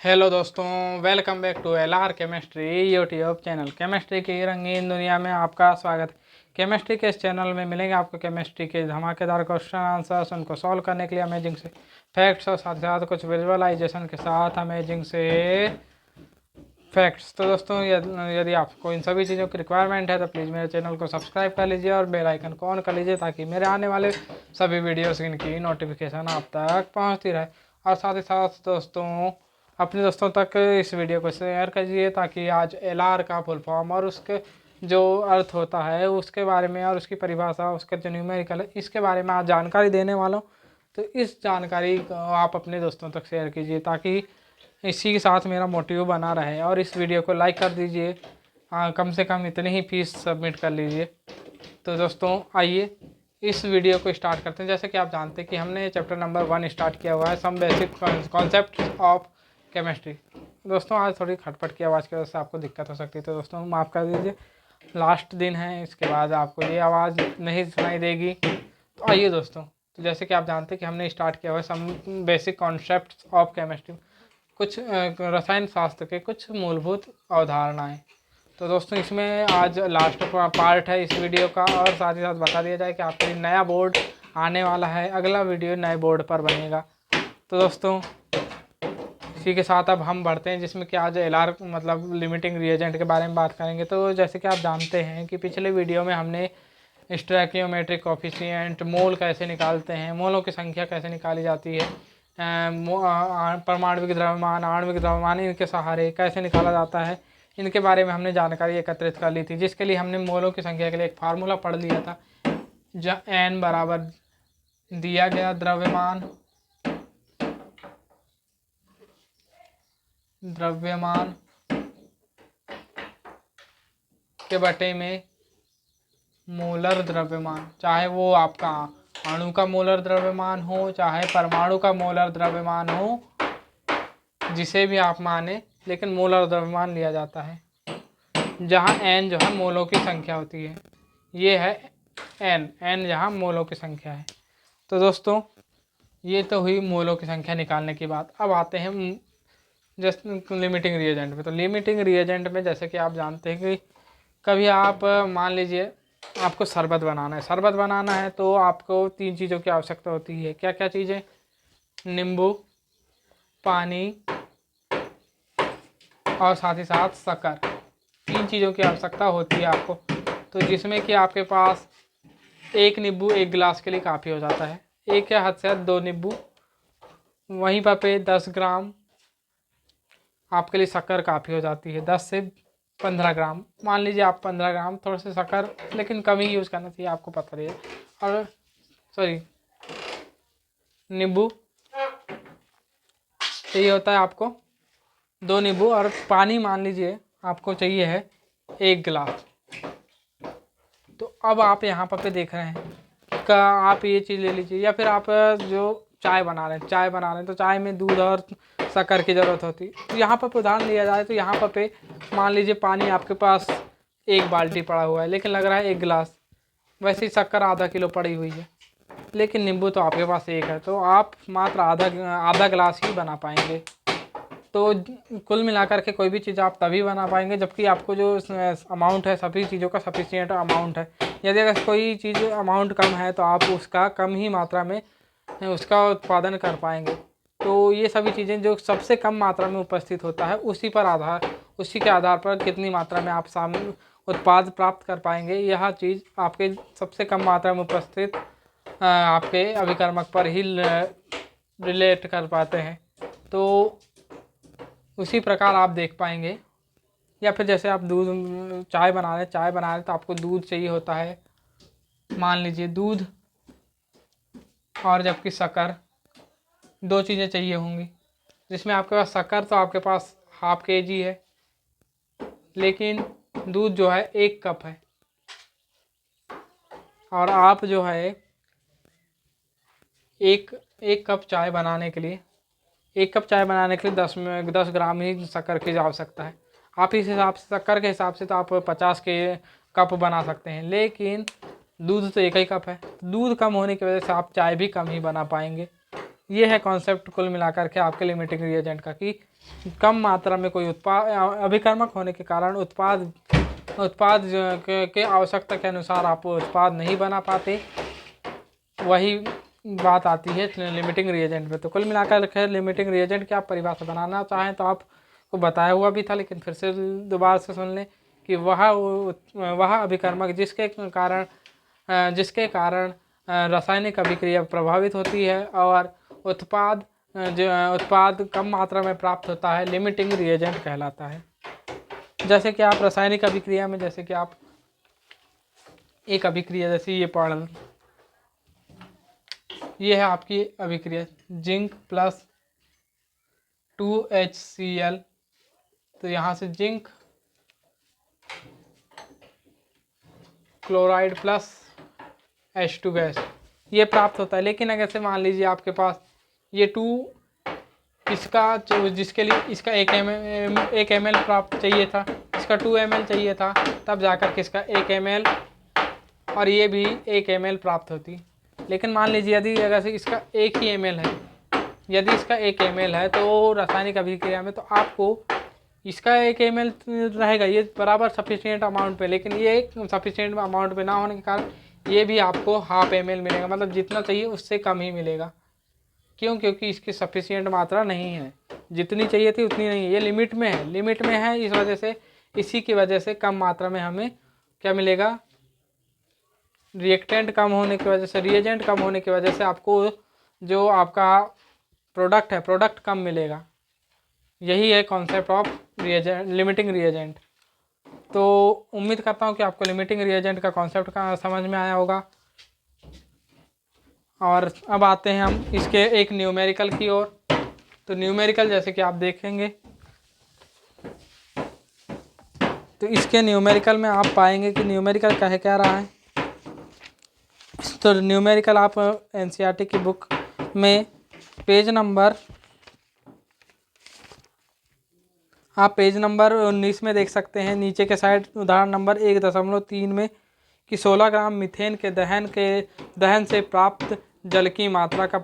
Hello दोस्तों, welcome back to LR chemistry YouTube channel. Chemistry की रंगीन दुनिया में आपका स्वागत है। केमिस्ट्री के इस चैनल में मिलेंगे आपको केमिस्ट्री के धमाकेदार क्वेश्चन आंसर्स, उनको सॉल्व करने के लिए अमेजिंग से फैक्ट्स और साथ साथ कुछ विजुअलाइजेशन के साथ अमेजिंग से फैक्ट्स। तो दोस्तों, यदि आपको इन सभी चीज़ों की रिक्वायरमेंट है तो प्लीज़ मेरे चैनल को सब्सक्राइब कर लीजिए और बेल आइकन को ऑन कर लीजिए ताकि मेरे आने वाले सभी वीडियोस की नोटिफिकेशन आप तक पहुंचती रहे। और साथ ही साथ दोस्तों, अपने दोस्तों तक इस वीडियो को शेयर कीजिए ताकि आज LR का फुल फॉर्म और उसके जो अर्थ होता है उसके बारे में और उसकी परिभाषा, उसका जो न्यूमेरिकल है, इसके बारे में आज जानकारी देने वाला हूँ। तो इस जानकारी को आप अपने दोस्तों तक शेयर कीजिए ताकि इसी के साथ मेरा मोटिव बना रहे। और इस वीडियो को लाइक कर दीजिए, कम से कम इतनी ही फीस सबमिट कर लीजिए। तो दोस्तों आइए इस वीडियो को स्टार्ट करते हैं। जैसे कि आप जानते हैं कि हमने चैप्टर नंबर 1 स्टार्ट किया हुआ है, some basic concept of chemistry. दोस्तों आज थोड़ी खटपट की आवाज़ की वजह से आपको दिक्कत हो सकती है, तो दोस्तों माफ़ कर दीजिए। लास्ट दिन है, इसके बाद आपको ये आवाज़ नहीं सुनाई देगी। तो आइए दोस्तों, तो जैसे कि आप जानते हैं कि हमने स्टार्ट किया हुआ है some basic concepts of chemistry, कुछ रसायन शास्त्र के कुछ मूलभूत अवधारणाएं। तो दोस्तों इसमें आज लास्ट पार्ट है इस वीडियो का। और साथ ही साथ बता दिया जाए कि आपके लिए नया बोर्ड आने वाला है, अगला वीडियो नए बोर्ड पर बनेगा। तो दोस्तों इसी के साथ अब हम बढ़ते हैं, जिसमें कि आज LR मतलब लिमिटिंग रिएजेंट के बारे में बात करेंगे। तो जैसे कि आप जानते हैं कि पिछले वीडियो में हमने स्टोइकियोमेट्रिक कोफिशिएंट, मोल कैसे निकालते हैं, मोलों की संख्या कैसे निकाली जाती है, परमाणविक द्रव्यमान, आणविक द्रव्यमान, इनके सहारे कैसे निकाला जाता है, इनके बारे में हमने जानकारी एकत्रित कर ली थी। जिसके लिए हमने मोलों की संख्या के लिए एक फार्मूला पढ़ लिया था, जहाँ n बराबर दिया गया द्रव्यमान के बटे में मोलर द्रव्यमान, चाहे वो आपका अणु का मोलर द्रव्यमान हो, चाहे परमाणु का मोलर द्रव्यमान हो, जिसे भी आप माने, लेकिन मोलर द्रव्यमान लिया जाता है। जहाँ n जो है मोलों की संख्या होती है, ये है n जहाँ मोलों की संख्या है। तो दोस्तों ये तो हुई मोलों की संख्या निकालने की बात। अब आते हैं जस्ट लिमिटिंग रिएजेंट में। तो लिमिटिंग रिएजेंट में जैसे कि आप जानते हैं कि कभी आप मान लीजिए आपको शरबत बनाना है। शरबत बनाना है तो आपको 3 चीज़ों की आवश्यकता होती है। क्या क्या चीज़ें? नींबू, पानी और साथ ही साथ शक्कर। 3 चीज़ों की आवश्यकता होती है आपको। तो जिसमें कि आपके पास 1 नींबू 1 गिलास के लिए काफ़ी हो जाता है, 1 या हद से हद 2 नींबू। वहीं पर पे 10 ग्राम आपके लिए शक्कर काफ़ी हो जाती है, 10 से 15 ग्राम। मान लीजिए आप 15 ग्राम, थोड़ा सा शक्कर लेकिन कम ही यूज़ करना चाहिए, आपको पता रही है। और सॉरी, नींबू चाहिए होता है आपको 2 नींबू, और पानी मान लीजिए आपको चाहिए है 1 गिलास। तो अब आप यहाँ पर देख रहे हैं कि आप ये चीज़ ले लीजिए, या फिर आप जो चाय बना रहे हैं तो चाय में दूध और शक्कर की ज़रूरत होती है। तो यहाँ पर उदाहरण लिया जाए तो यहाँ पर मान लीजिए पानी आपके पास 1 बाल्टी पड़ा हुआ है, लेकिन लग रहा है 1 गिलास। वैसे ही शक्कर आधा किलो पड़ी हुई है, लेकिन नींबू तो आपके पास 1 है, तो आप मात्र आधा गिलास ही बना पाएंगे। तो कुल मिलाकर के कोई भी चीज़ आप तभी बना पाएंगे जबकि आपको जो अमाउंट है सभी चीज़ों का सफिशिएंट अमाउंट है। यदि अगर कोई चीज़ अमाउंट कम है तो आप उसका कम ही मात्रा में उसका उत्पादन कर पाएंगे। तो ये सभी चीज़ें जो सबसे कम मात्रा में उपस्थित होता है उसी के आधार पर कितनी मात्रा में आप सामने उत्पाद प्राप्त कर पाएंगे, यह चीज़ आपके सबसे कम मात्रा में उपस्थित आपके अभिकर्मक पर ही रिलेट कर पाते हैं। तो उसी प्रकार आप देख पाएंगे। या फिर जैसे आप चाय बना रहे हैं तो आपको दूध चाहिए होता है, मान लीजिए दूध और जबकि शक्कर, 2 चीज़ें चाहिए होंगी। जिसमें आपके पास शक्कर तो आपके पास ½ kg है, लेकिन दूध जो है 1 कप है। और आप जो है एक कप चाय बनाने के लिए 10 ग्राम ही शक्कर की आवश्यकता है। आप इस हिसाब से शक्कर के हिसाब से तो आप 50 के कप बना सकते हैं, लेकिन दूध तो 1 ही कप है। दूध कम होने की वजह से आप चाय भी कम ही बना पाएंगे। ये है कॉन्सेप्ट कुल मिलाकर के आपके लिमिटिंग रिएजेंट का, कि कम मात्रा में कोई उत्पाद अभिकर्मक होने के कारण उत्पाद के आवश्यकता के अनुसार आप उत्पाद नहीं बना पाते। वही बात आती है लिमिटिंग रिएजेंट में। तो कुल मिलाकर खैर लिमिटिंग रिएजेंट की आप परिभाषा बनाना चाहें तो आपको बताया हुआ भी था, लेकिन फिर से दोबारा से सुन लें कि वह अभिकर्मक जिसके कारण रासायनिक अभिक्रिया प्रभावित होती है और उत्पाद कम मात्रा में प्राप्त होता है, लिमिटिंग रिएजेंट कहलाता है। जैसे कि आप रासायनिक अभिक्रिया में, जैसे कि आप एक अभिक्रिया जैसे ये पढ़ लें, ये है आपकी अभिक्रिया जिंक प्लस 2HCl। तो यहाँ से zinc chloride plus H2 gas ये प्राप्त होता है। लेकिन अगर से मान लीजिए आपके पास ये 2 जिसके लिए इसका 1 ml प्राप्त चाहिए था, इसका 2 ml चाहिए था, तब जाकर के इसका 1 ml और ये भी 1 ml प्राप्त होती। लेकिन मान लीजिए यदि अगर से इसका 1 ही ml है, यदि इसका 1 ml है तो रासायनिक अभिक्रिया में तो आपको इसका 1 ml रहेगा, ये बराबर सफिशिएंट अमाउंट पे, लेकिन ये सफिशिएंट अमाउंट पे ना होने के कारण ये भी आपको ½ ml मिलेगा, मतलब जितना चाहिए उससे कम ही मिलेगा। क्यों? क्योंकि इसकी सफिशिएंट मात्रा नहीं है, जितनी चाहिए थी उतनी नहीं है, ये लिमिट में है। इस वजह से इसी की वजह से कम मात्रा में हमें क्या मिलेगा, रिएक्टेंट कम होने की वजह से, रिएजेंट कम होने की वजह से आपको जो आपका प्रोडक्ट है प्रोडक्ट कम मिलेगा। यही है कॉन्सेप्ट ऑफ लिमिटिंग रिएजेंट। तो उम्मीद करता हूँ कि आपको लिमिटिंग रिएजेंट का कॉन्सेप्ट का समझ में आया होगा। और अब आते हैं हम इसके एक न्यूमेरिकल की ओर। तो न्यूमेरिकल जैसे कि आप देखेंगे तो इसके न्यूमेरिकल में आप पाएंगे कि न्यूमेरिकल कह क्या रहा है। तो न्यूमेरिकल आप एनसीईआरटी की बुक में पेज नंबर 19 में देख सकते हैं, नीचे के साइड उदाहरण नंबर 1.3 में कि 16 ग्राम मीथेन के दहन से प्राप्त जल की मात्रा का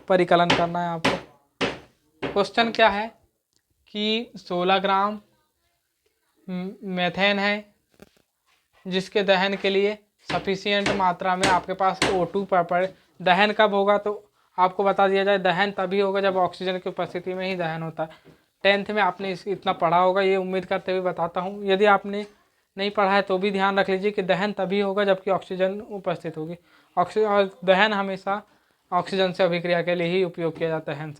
परिकलन करना है आपको। क्वेश्चन क्या है कि 16 ग्राम मीथेन है जिसके दहन के लिए सफिशिएंट मात्रा में आपके पास O2 पर दहन कब होगा, तो आपको बता दिया जाए दहन तभी होगा जब ऑक्सीजन की उपस्थिति में ही दहन होता है। 10th में आपने इतना पढ़ा होगा, ये उम्मीद करते हुए बताता हूँ। यदि आपने नहीं पढ़ा है तो भी ध्यान रख लीजिए कि दहन तभी होगा जबकि ऑक्सीजन उपस्थित होगी। और दहन हमेशा ऑक्सीजन से अभिक्रिया के लिए ही उपयोग किया जाता है।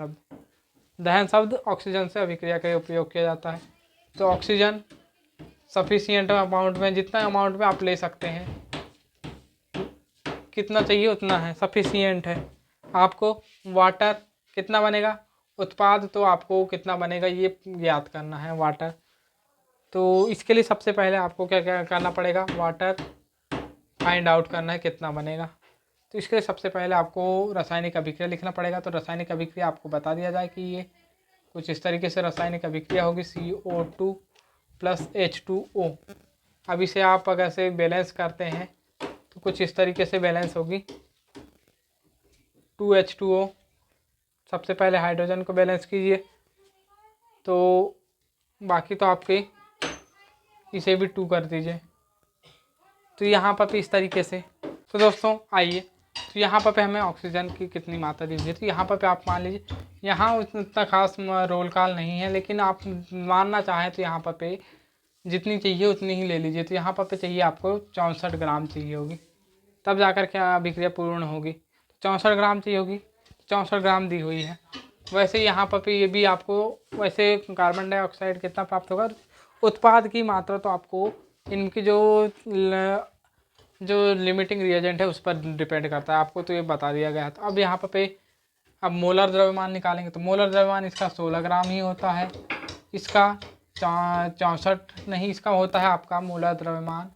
दहन शब्द ऑक्सीजन से अभिक्रिया के लिए उपयोग किया जाता है। तो ऑक्सीजन सफिशिएंट अमाउंट में, जितना अमाउंट में आप ले सकते हैं, कितना चाहिए उतना है, सफिशिएंट है। आपको वाटर कितना बनेगा, उत्पाद तो आपको कितना बनेगा ये ज्ञात करना है, वाटर। तो इसके लिए सबसे पहले आपको क्या क्या करना पड़ेगा, वाटर फाइंड आउट करना है कितना बनेगा। तो इसके लिए सबसे पहले आपको रासायनिक अभिक्रिया लिखना पड़ेगा। तो रासायनिक अभिक्रिया आपको बता दिया जाए कि ये कुछ इस तरीके से रासायनिक अभिक्रिया होगी, CO2 + H2O। अब इसे आप अगर से बैलेंस करते हैं तो कुछ इस तरीके से बैलेंस होगी, 2H2O। सबसे पहले हाइड्रोजन को बैलेंस कीजिए, तो बाकी तो आपके इसे भी 2 कर दीजिए। तो यहाँ पर भी इस तरीके से। तो दोस्तों आइए, तो यहाँ पर हमें ऑक्सीजन की कितनी मात्रा दी हुई है। तो यहाँ पर आप मान लीजिए, यहाँ उतना खास रोल कॉल नहीं है, लेकिन आप मानना चाहें तो यहाँ पर जितनी चाहिए उतनी ही ले लीजिए। तो यहाँ पर चाहिए आपको 64 ग्राम चाहिए होगी, तब जाकर क्या अभिक्रिया पूर्ण होगी। 64 ग्राम चाहिए होगी, 64 ग्राम दी हुई है। वैसे यहाँ पर ये भी आपको वैसे कार्बन डाइऑक्साइड कितना प्राप्त होगा, उत्पाद की मात्रा तो आपको इनकी जो लिमिटिंग रिएजेंट है उस पर डिपेंड करता है, आपको तो ये बता दिया गया है। तो अब यहाँ पर अब मोलर द्रव्यमान निकालेंगे। तो मोलर द्रव्यमान इसका 16 ग्राम ही होता है, इसका 64 नहीं, इसका होता है आपका मोलर द्रव्यमान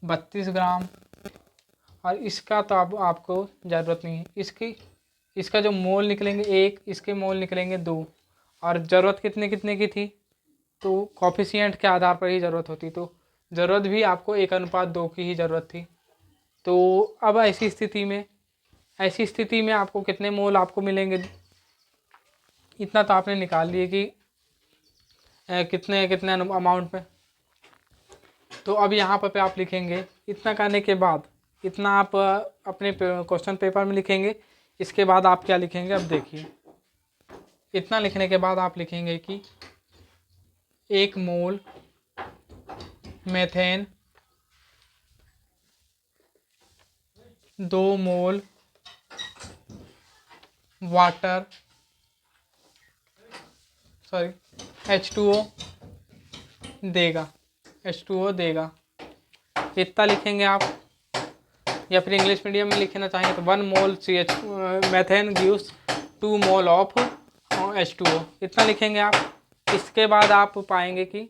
32 ग्राम। और इसका तो अब आपको ज़रूरत नहीं है। इसका जो मोल निकलेंगे 1, इसके मोल निकलेंगे 2। और ज़रूरत कितने की थी, तो कॉफिशिएंट के आधार पर ही ज़रूरत होती, तो ज़रूरत भी आपको 1:2 की ही ज़रूरत थी। तो अब ऐसी स्थिति में ऐसी स्थिति में आपको कितने मोल आपको मिलेंगे, इतना तो आपने निकाल लिए कि कितने कितने अमाउंट में। तो अब यहाँ पर आप लिखेंगे, इतना करने के बाद इतना आप अपने क्वेश्चन पेपर में लिखेंगे। इसके बाद आप क्या लिखेंगे, अब देखिए, इतना लिखने के बाद आप लिखेंगे कि 1 मोल मेथेन, 2 मोल वाटर H2O देगा, H2O देगा। इतना लिखेंगे आप, या फिर इंग्लिश मीडियम में लिखना चाहेंगे तो 1 मोल CH methane gives 2 mole of H2O, इतना लिखेंगे आप। इसके बाद आप पाएंगे कि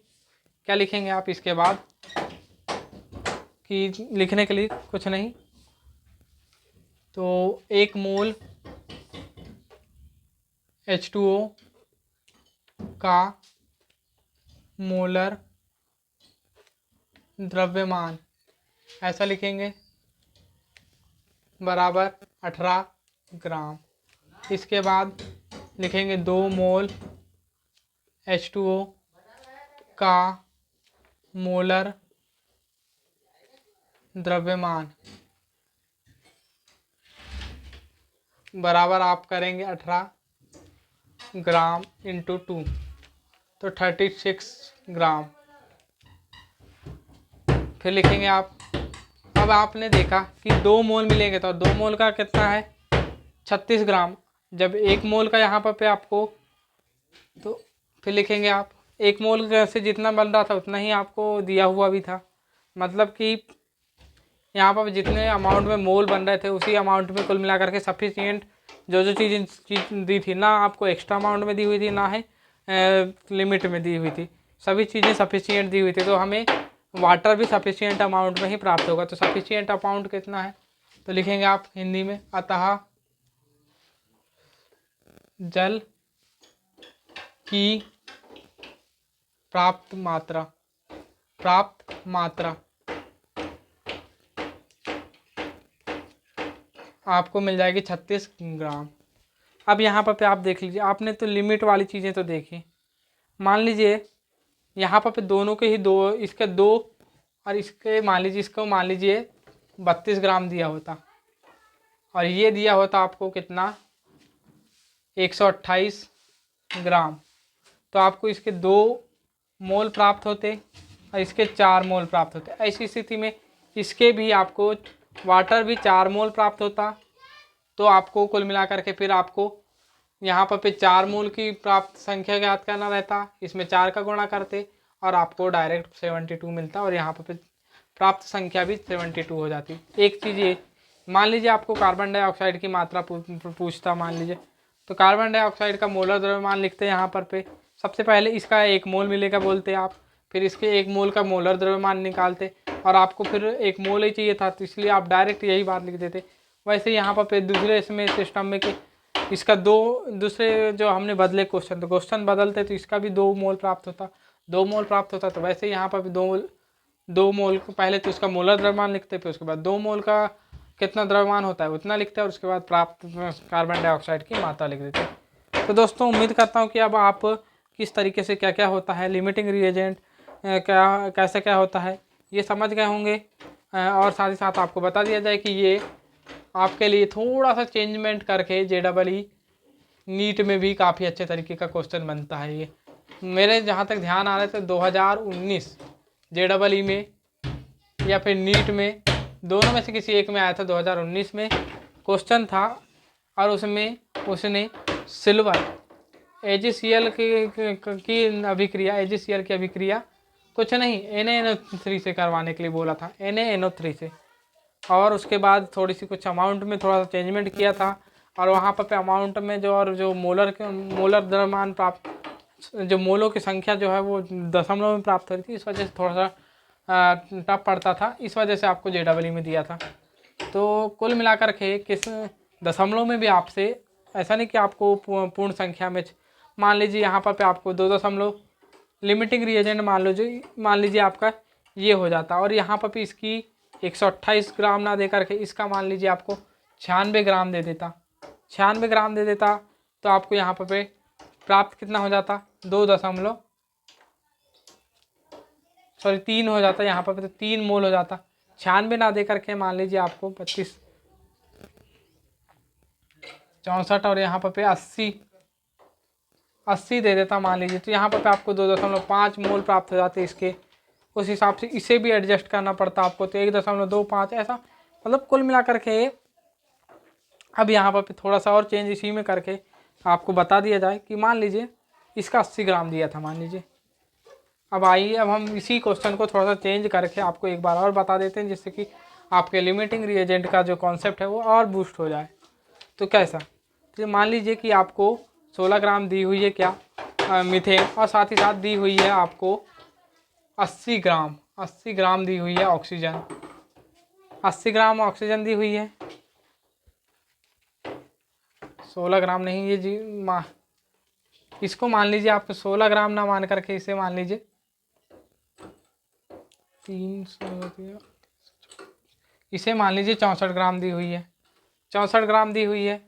क्या लिखेंगे आप इसके बाद, कि लिखने के लिए कुछ नहीं, तो 1 मोल H2O का मोलर द्रव्यमान, ऐसा लिखेंगे, बराबर 18 ग्राम। इसके बाद लिखेंगे 2 मोल H2O का मोलर द्रव्यमान, बराबर आप करेंगे 18 ग्राम इंटू 2, तो 36 ग्राम। फिर लिखेंगे आप, अब आपने देखा कि 2 मोल मिलेंगे, तो 2 मोल का कितना है 36 ग्राम। जब 1 मोल का यहाँ पर पे आपको, तो फिर लिखेंगे आप 1 मोल से जितना बन रहा था उतना ही आपको दिया हुआ भी था, मतलब कि यहाँ पर जितने अमाउंट में मोल बन रहे थे उसी अमाउंट में कुल मिलाकर के सफिशिएंट जो चीज़ दी थी, ना आपको एक्स्ट्रा अमाउंट में दी हुई थी, ना है लिमिट में दी हुई थी, सभी चीज़ें सफिशिएंट दी हुई थी। तो हमें वाटर भी सफिशिएंट अमाउंट में ही प्राप्त होगा। तो सफिशिएंट अमाउंट कितना है, तो लिखेंगे आप हिंदी में, अतः जल की प्राप्त मात्रा आपको मिल जाएगी 36 ग्राम। अब यहाँ पर आप देख लीजिए, आपने तो लिमिट वाली चीज़ें तो देखी। मान लीजिए यहाँ पर दोनों के ही दो, इसके 2 और इसके मान लीजिए 32 ग्राम दिया होता, और ये दिया होता आपको कितना 128 ग्राम, तो आपको इसके 2 मोल प्राप्त होते और इसके 4 मोल प्राप्त होते। ऐसी स्थिति में इसके भी आपको वाटर भी 4 मोल प्राप्त होता, तो आपको कुल मिलाकर के फिर आपको यहाँ पर 4 मोल की प्राप्त संख्या ज्ञात करना रहता, इसमें 4 का गुणा करते और आपको डायरेक्ट 72 मिलता, और यहाँ पर प्राप्त संख्या भी 72 हो जाती। एक चीज़ ये, मान लीजिए आपको कार्बन डाइऑक्साइड की मात्रा पूछता, मान लीजिए, तो कार्बन डाइऑक्साइड का मोलर द्रव्यमान लिखते हैं यहाँ पर पे। सबसे पहले इसका 1 मोल मिलेगा बोलते आप, फिर इसके 1 मोल का मोलर द्रव्यमान निकालते, और आपको फिर 1 मोल ही चाहिए था, तो इसलिए आप डायरेक्ट यही बात लिख देते। वैसे यहाँ पर दूसरे इसमें सिस्टम में कि इसका दूसरे जो हमने बदले क्वेश्चन, तो क्वेश्चन बदलते तो इसका भी 2 मोल प्राप्त होता, 2 मोल प्राप्त होता। तो वैसे यहाँ पर भी 2 मोल को पहले तो इसका मोलर द्रव्यमान लिखते, फिर उसके बाद 2 मोल का कितना द्रव्यमान होता है उतना लिखते हैं, और उसके बाद प्राप्त कार्बन डाइऑक्साइड की मात्रा लिख देते हैं। तो दोस्तों उम्मीद करता हूँ कि अब आप किस तरीके से क्या क्या होता है लिमिटिंग रिएजेंट, कैसे क्या होता है ये समझ गए होंगे, और साथ ही साथ आपको बता दिया जाए कि ये आपके लिए थोड़ा सा चेंजमेंट करके JEE नीट में भी काफ़ी अच्छे तरीके का क्वेश्चन बनता है। ये मेरे जहाँ तक ध्यान आ रहे थे 2019 JEE में या फिर नीट में, दोनों में से किसी एक में आया था। 2019 में क्वेश्चन था, और उसमें उसने सिल्वर AgCl की अभिक्रिया कुछ नहीं NaNO3 से करवाने के लिए बोला था, NaNO3 से, और उसके बाद थोड़ी सी कुछ अमाउंट में थोड़ा सा चेंजमेंट किया था, और वहाँ पर अमाउंट में जो मोलर द्रव्यमान प्राप्त, जो मोलों की संख्या जो है वो दशमलव में प्राप्त हो रही थी, इस वजह से थोड़ा सा टफ पड़ता था, इस वजह से आपको JEE में दिया था। तो कुल मिलाकर के किस दशमलव में भी आपसे, ऐसा नहीं कि आपको पूर्ण संख्या में, मान लीजिए यहाँ पर आपको 2 दशमलव लिमिटिंग रिएजेंट मान लीजिए आपका ये हो जाता, और यहाँ पर भी इसकी 128 ग्राम ना दे करके इसका मान लीजिए आपको 96 ग्राम दे देता, 96 ग्राम दे देता, तो आपको यहाँ पे प्राप्त कितना हो जाता, 3 हो जाता यहाँ पर, तो 3 मोल हो जाता। 96 ना दे करके मान लीजिए आपको 25 64 और यहाँ पर 80 दे देता मान लीजिए, तो यहाँ पर आपको 2.5 मोल प्राप्त हो जाते इसके। उस हिसाब से इसे भी एडजस्ट करना पड़ता आपको, तो 1.25 ऐसा, मतलब कुल मिला करके। अब यहाँ पर थोड़ा सा और चेंज इसी में करके आपको बता दिया जाए कि मान लीजिए इसका 80 ग्राम दिया था मान लीजिए। अब आइए, अब हम इसी क्वेश्चन को थोड़ा सा चेंज करके आपको एक बार और बता देते हैं, जिससे कि आपके लिमिटिंग रिएजेंट का जो कॉन्सेप्ट है वो और बूस्ट हो जाए। तो कैसा, तो मान लीजिए कि आपको 16 ग्राम दी हुई है क्या, मीथेन, और साथ ही साथ दी हुई है आपको 80 ग्राम दी हुई है ऑक्सीजन, 80 ग्राम ऑक्सीजन दी हुई है। 16 ग्राम नहीं, ये जी इसको मान लीजिए आपको 16 ग्राम ना मान करके इसे मान लीजिए 300, इसे मान लीजिए 64 ग्राम दी हुई है, 64 ग्राम दी हुई है।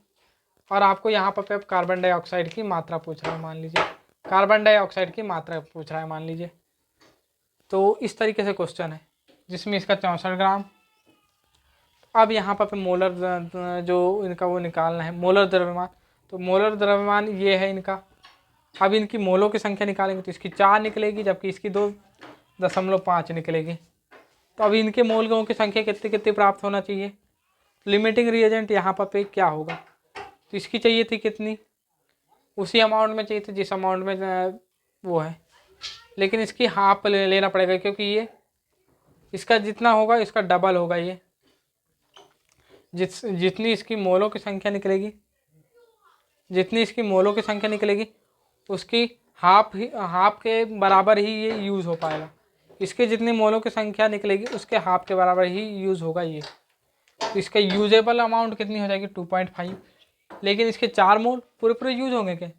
और आपको यहाँ पर कार्बन डाइऑक्साइड की मात्रा पूछ रहा है मान लीजिए, कार्बन डाइऑक्साइड की मात्रा पूछ रहा है मान लीजिए। तो इस तरीके से क्वेश्चन है जिसमें इसका 64 ग्राम। अब यहाँ पर मोलर जो इनका वो निकालना है, मोलर द्रव्यमान। तो मोलर द्रव्यमान ये है इनका। अब इनकी मोलों की संख्या निकालेंगे तो इसकी 4 निकलेगी, जबकि इसकी 2.5 निकलेगी। तो अब इनके मोलों की संख्या कितनी कितनी प्राप्त होना चाहिए। लिमिटिंग रिएजेंट यहाँ पर क्या होगा, तो इसकी चाहिए थी कितनी, उसी अमाउंट में चाहिए थी जिस अमाउंट में वो है, लेकिन इसकी हाफ लेना पड़ेगा, क्योंकि ये इसका जितना होगा इसका डबल होगा। ये जितनी इसकी मोलों की संख्या निकलेगी, जितनी इसकी मोलों की संख्या निकलेगी उसकी हाफ के बराबर ही ये यूज़ हो पाएगा। इसके जितनी मोलों की संख्या निकलेगी उसके हाफ के बराबर ही यूज़ होगा ये। तो इसका यूजेबल अमाउंट कितनी हो जाएगी, 2.5। लेकिन इसके 4 मोल पूरे पूरे यूज़ होंगे क्या,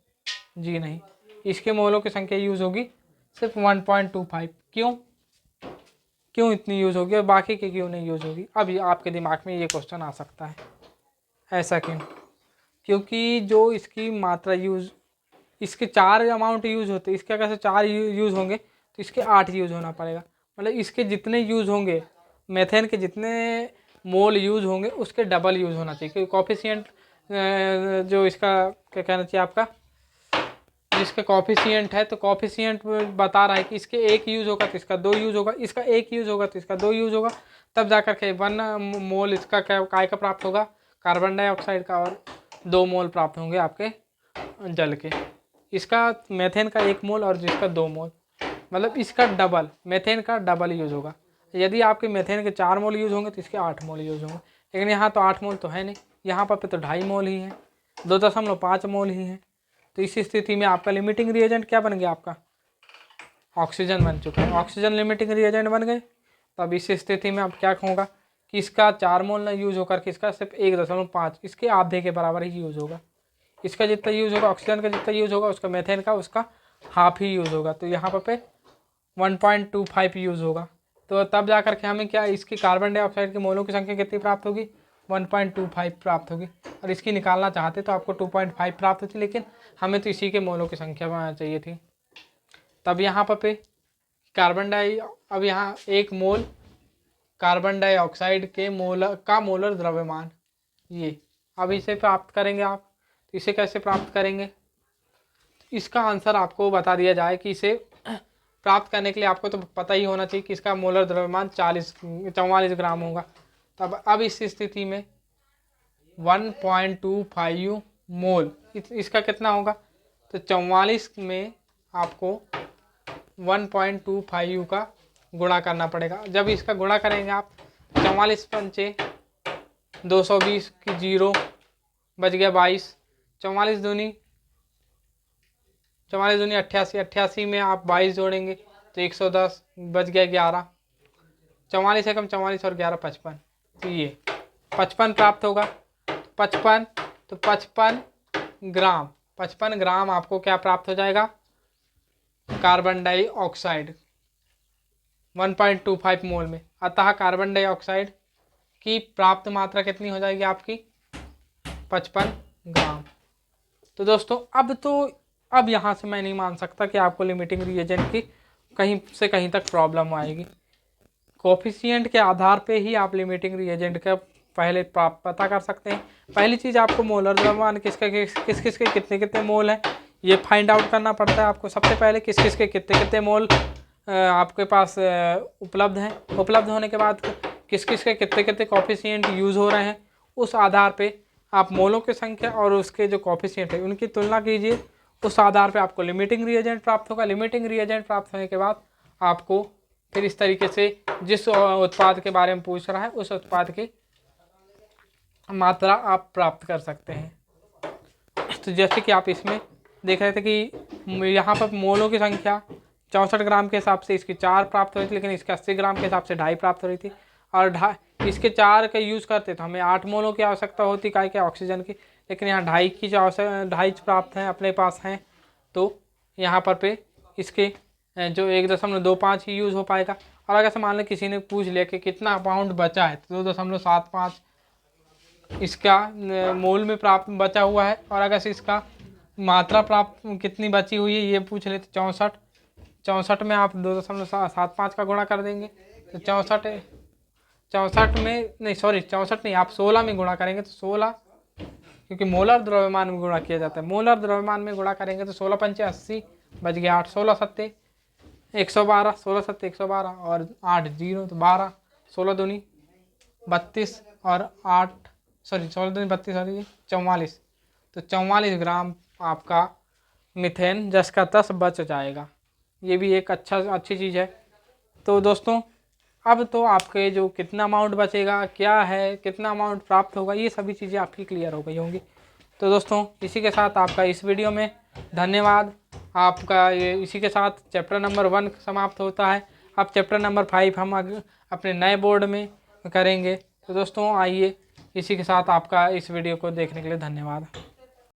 जी नहीं, इसके मोलों की संख्या यूज़ होगी सिर्फ 1.25। क्यों इतनी यूज़ होगी और बाकी की क्यों नहीं यूज़ होगी। अभी आपके दिमाग में ये क्वेश्चन आ सकता है, ऐसा क्यों, क्योंकि जो इसकी मात्रा यूज़, इसके 4 अमाउंट यूज़ होते, इसके अगर से 4 यूज़ होंगे तो इसके 8 यूज़ होना पड़ेगा। मतलब इसके जितने यूज़ होंगे, मेथेन के जितने मोल यूज़ होंगे उसके डबल यूज़ होना चाहिए, क्योंकि कॉफिशिएंट जो इसका क्या कहना चाहिए आपका, जिसका कॉफिशिएंट है, तो कॉफिशिएंट बता रहा है कि इसके 1 यूज़ होगा तो इसका 2 यूज़ होगा, इसका 1 यूज़ होगा तो इसका 2 यूज़ होगा, तब जाकर के 1 मोल इसका काय का प्राप्त होगा, कार्बन डाइऑक्साइड का, और 2 मोल प्राप्त होंगे आपके जल के। इसका मेथेन का 1 मोल और जिसका 2 मोल, मतलब इसका डबल, मेथेन का डबल यूज़ होगा। यदि आपके मेथेन के 4 मोल यूज़ होंगे तो इसके 8 मोल यूज़ होंगे, लेकिन यहाँ तो 8 मोल तो है नहीं, यहाँ पर तो 2.5 मोल ही है, 2.5 मोल ही है। तो इस स्थिति में आपका लिमिटिंग रिएजेंट क्या बन गया, आपका ऑक्सीजन बन चुका है। ऑक्सीजन लिमिटिंग रिएजेंट बन गए। तो अब इस स्थिति में अब क्या होगा कि इसका 4 मोल ना यूज़ होकर के इसका सिर्फ 1.5, इसके आधे के बराबर ही यूज़ होगा। इसका जितना यूज़ होगा, ऑक्सीजन का जितना यूज़ होगा, उसका मेथेन का उसका हाफ ही यूज़ होगा। तो यहाँ पे 1.25 यूज़ होगा। तो तब जा कर के हमें क्या, इसकी कार्बन डाइऑक्साइड के मोलों की संख्या कितनी प्राप्त होगी, 1.25 प्राप्त होगी। और इसकी निकालना चाहते तो आपको 2.5 प्राप्त होती, लेकिन हमें तो इसी के मोलों की संख्या चाहिए थी। तब यहाँ पे अब यहाँ 1 मोल कार्बन डाइऑक्साइड के मोलर द्रव्यमान, ये अब इसे प्राप्त करेंगे आप। तो इसे कैसे प्राप्त करेंगे, इसका आंसर आपको बता दिया जाए कि इसे प्राप्त करने के लिए आपको तो पता ही होना चाहिए कि इसका मोलर द्रव्यमान 44 ग्राम होगा। तब अब इस स्थिति में 1.25 मोल इसका कितना होगा, तो 44 में आपको 1.25 का गुणा करना पड़ेगा। जब इसका गुणा करेंगे आप, 44 पंचे 220 की 0 बच गया 22, 44 दूनी 88, 88 में आप 22 जोड़ेंगे तो 110, बच गया 11, 44 एकम 44 और 11 55, तो ये 55 प्राप्त होगा। 55 तो 55 ग्राम आपको क्या प्राप्त हो जाएगा, कार्बन डाइऑक्साइड 1.25 मोल में। अतः कार्बन डाइऑक्साइड की प्राप्त मात्रा कितनी हो जाएगी आपकी, 55 ग्राम। तो दोस्तों अब यहाँ से मैं नहीं मान सकता कि आपको लिमिटिंग रिएजेंट की कहीं से कहीं तक प्रॉब्लम आएगी। कोफिशिएंट के आधार पे ही आप लिमिटिंग रिएजेंट का पहले पता कर सकते हैं। पहली चीज़ आपको मोलर द्रव्यमान किस किस के कितने कितने मोल हैं ये फाइंड आउट करना पड़ता है आपको। सबसे पहले किस किस के कितने कितने मोल आपके पास उपलब्ध हैं। उपलब्ध होने के बाद किस किस के कितने कितने कोफिशिएंट यूज़ हो रहे हैं, उस आधार पे आप मोलों की संख्या और उसके जो कोफिशिएंट है उनकी तुलना कीजिए। उस आधार पे आपको लिमिटिंग रिएजेंट प्राप्त होगा। लिमिटिंग रिएजेंट प्राप्त होने के बाद आपको फिर इस तरीके से जिस उत्पाद के बारे में पूछ रहा है उस उत्पाद की मात्रा आप प्राप्त कर सकते हैं। तो जैसे कि आप इसमें देख रहे थे कि यहाँ पर मोलों की संख्या 64 ग्राम के हिसाब से इसकी 4 प्राप्त हो रही थी, लेकिन इसके 80 ग्राम के हिसाब से 2.5 प्राप्त हो रही थी। और इसके 4 का यूज़ करते तो हमें 8 मोलों की आवश्यकता होती काय के ऑक्सीजन की, लेकिन यहाँ 2.5 की जो 2.5 प्राप्त हैं अपने पास हैं। तो यहाँ पर पे इसके जो 1.25 ही यूज़ हो पाएगा। और अगर मान लो किसी ने पूछ लिया कि कितना पाउंड बचा है तो 2.75 इसका मोल में प्राप्त बचा हुआ है। और अगर इसका मात्रा प्राप्त कितनी बची हुई है ये पूछ ले तो 64 में आप 2.75 का गुणा कर देंगे तो 64 में नहीं, सॉरी 64 नहीं, आप 16 में गुणा करेंगे तो 16, क्योंकि मोलर द्रव्यमान में गुणा किया जाता है। मोलर द्रव्यमान में गुणा करेंगे तो 16 पंचे 80 बच गया 8, 16 सत्ते 112, 16 सत्ते 112 और 8 जीरो तो 12, 16 दूनी 32 और 8 सॉरी 16 दूनी 32 और 44, तो 44 ग्राम आपका मीथेन जिसका 10 बच जाएगा। ये भी एक अच्छी चीज़ है। तो दोस्तों अब तो आपके जो कितना अमाउंट बचेगा, क्या है, कितना अमाउंट प्राप्त होगा, ये सभी चीज़ें आपकी क्लियर हो गई होंगी। तो दोस्तों इसी के साथ आपका इस वीडियो में धन्यवाद। आपका ये इसी के साथ चैप्टर नंबर 1 समाप्त होता है। अब चैप्टर नंबर 5 हम अपने नए बोर्ड में करेंगे। तो दोस्तों आइए, इसी के साथ आपका इस वीडियो को देखने के लिए धन्यवाद।